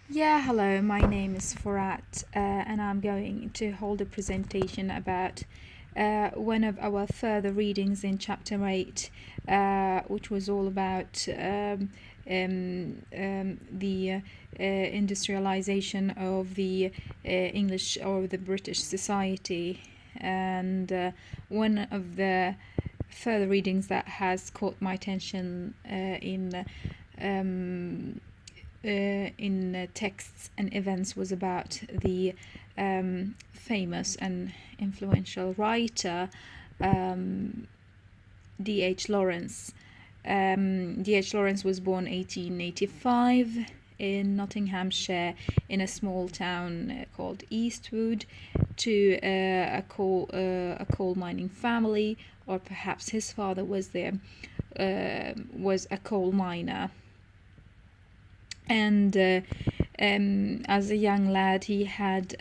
Yeah, hello, my name is Forat, and I'm going to hold a presentation about one of our further readings in chapter 8, which was all about the industrialization of the English or the British society. And one of the further readings that has caught my attention um, in texts and events was about the famous and influential writer D.H. Lawrence. D.H. Lawrence was born 1885 in Nottinghamshire in a small town called Eastwood to a coal mining family, or perhaps his father was a coal miner. And as a young lad, he had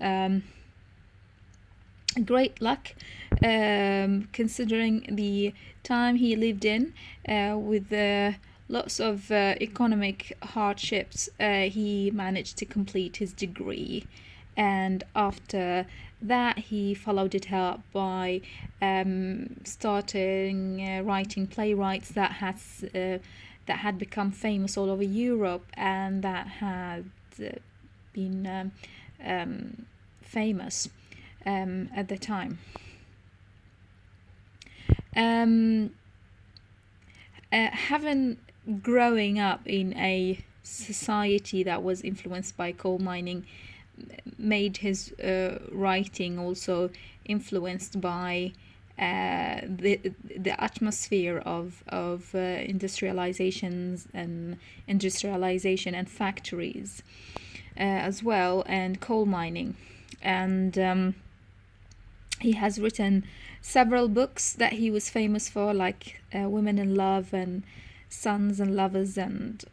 great luck, considering the time he lived in, with lots of economic hardships. He managed to complete his degree, and after that he followed it up by starting writing playwrights that had become famous all over Europe, and that had been famous at the time. Having growing up in a society that was influenced by coal mining made his writing also influenced by the atmosphere of industrialization and factories as well, and coal mining. And he has written several books that he was famous for, like Women in Love and Sons and Lovers and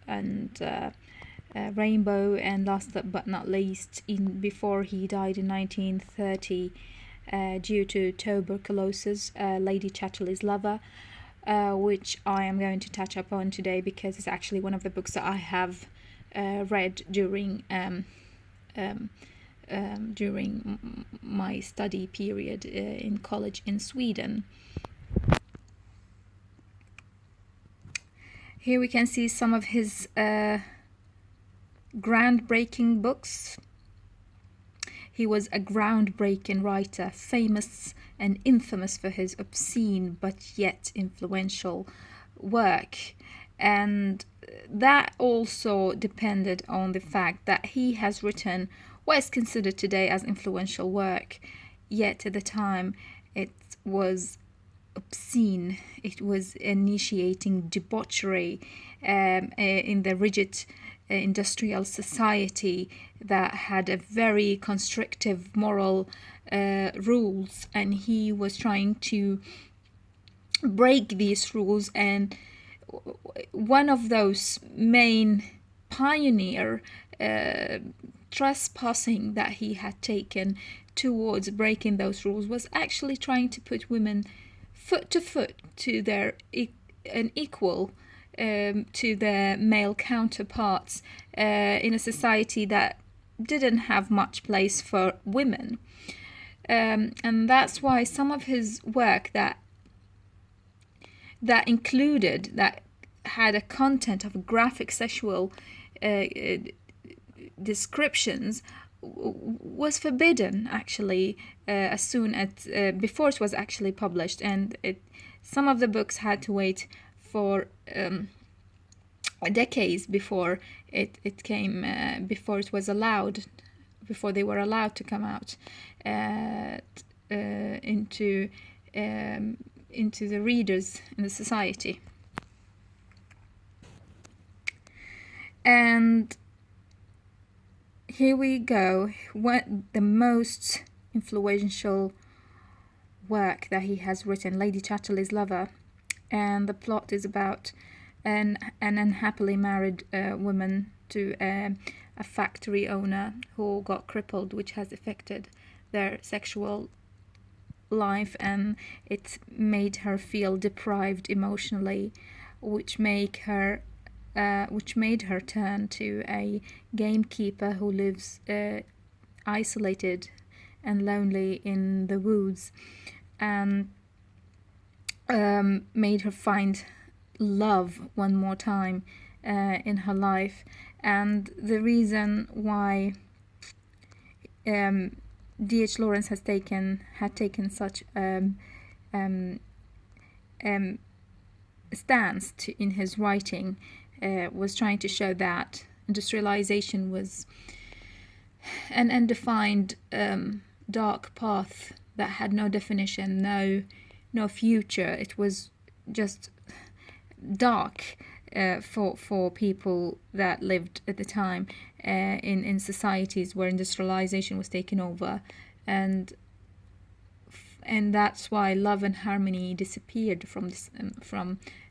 Rainbow, and last but not least, before he died in 1930 due to tuberculosis, Lady Chatterley's Lover, which I am going to touch upon today because it's actually one of the books that I have read during my study period in college in Sweden. Here we can see some of his groundbreaking books. He was a groundbreaking writer, famous and infamous for his obscene but yet influential work. And that also depended on the fact that he has written what is considered today as influential work, yet at the time it was obscene. It was initiating debauchery in the rigid industrial society that had a very constrictive moral rules, and he was trying to break these rules. And one of those main pioneer trespassing that he had taken towards breaking those rules was actually trying to put women foot to foot to their an equal to their male counterparts in a society that didn't have much place for women. And that's why some of his work that had a content of graphic sexual descriptions was forbidden, actually, as soon as before it was actually published, and some of the books had to wait for decades before it came before it was allowed, before they were allowed to come out into the readers in the society. And here we go. What the most influential work that he has written, Lady Chatterley's Lover, and the plot is about an unhappily married woman to a factory owner who got crippled, which has affected their sexual life, and it made her feel deprived emotionally, which make her which made her turn to a gamekeeper who lives isolated and lonely in the woods, and made her find love one more time in her life. And the reason why D.H. Lawrence had taken such stance in his writing was trying to show that industrialization was an undefined dark path that had no definition, no future. It was just dark for people that lived at the time in societies where industrialization was taken over, and that's why love and harmony disappeared from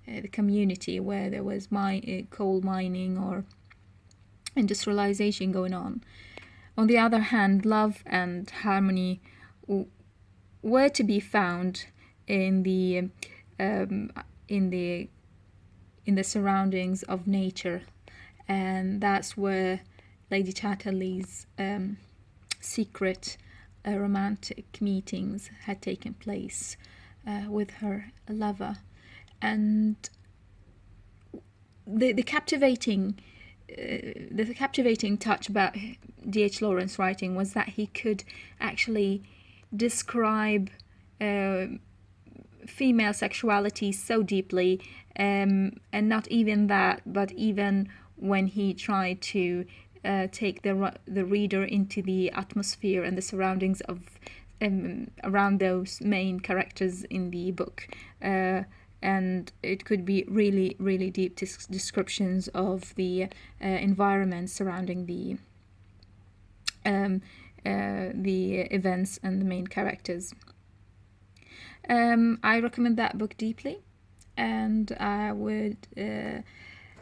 the community where there was coal mining or industrialization going on. On the other hand, love and harmony were to be found in the surroundings of nature, and that's where Lady Chatterley's secret romantic meetings had taken place with her lover. And the captivating touch about D.H. Lawrence writing was that he could actually describe female sexuality so deeply, and not even that, but even when he tried to take the reader into the atmosphere and the surroundings of around those main characters in the book, and it could be really, really deep descriptions of the environment surrounding the events and the main characters. I recommend that book deeply, and I would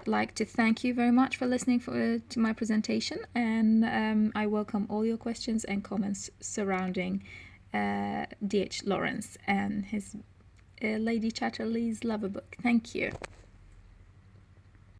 like to thank you very much for listening to my presentation, and I welcome all your questions and comments surrounding D.H. Lawrence and his Lady Chatterley's Lover book. Thank you.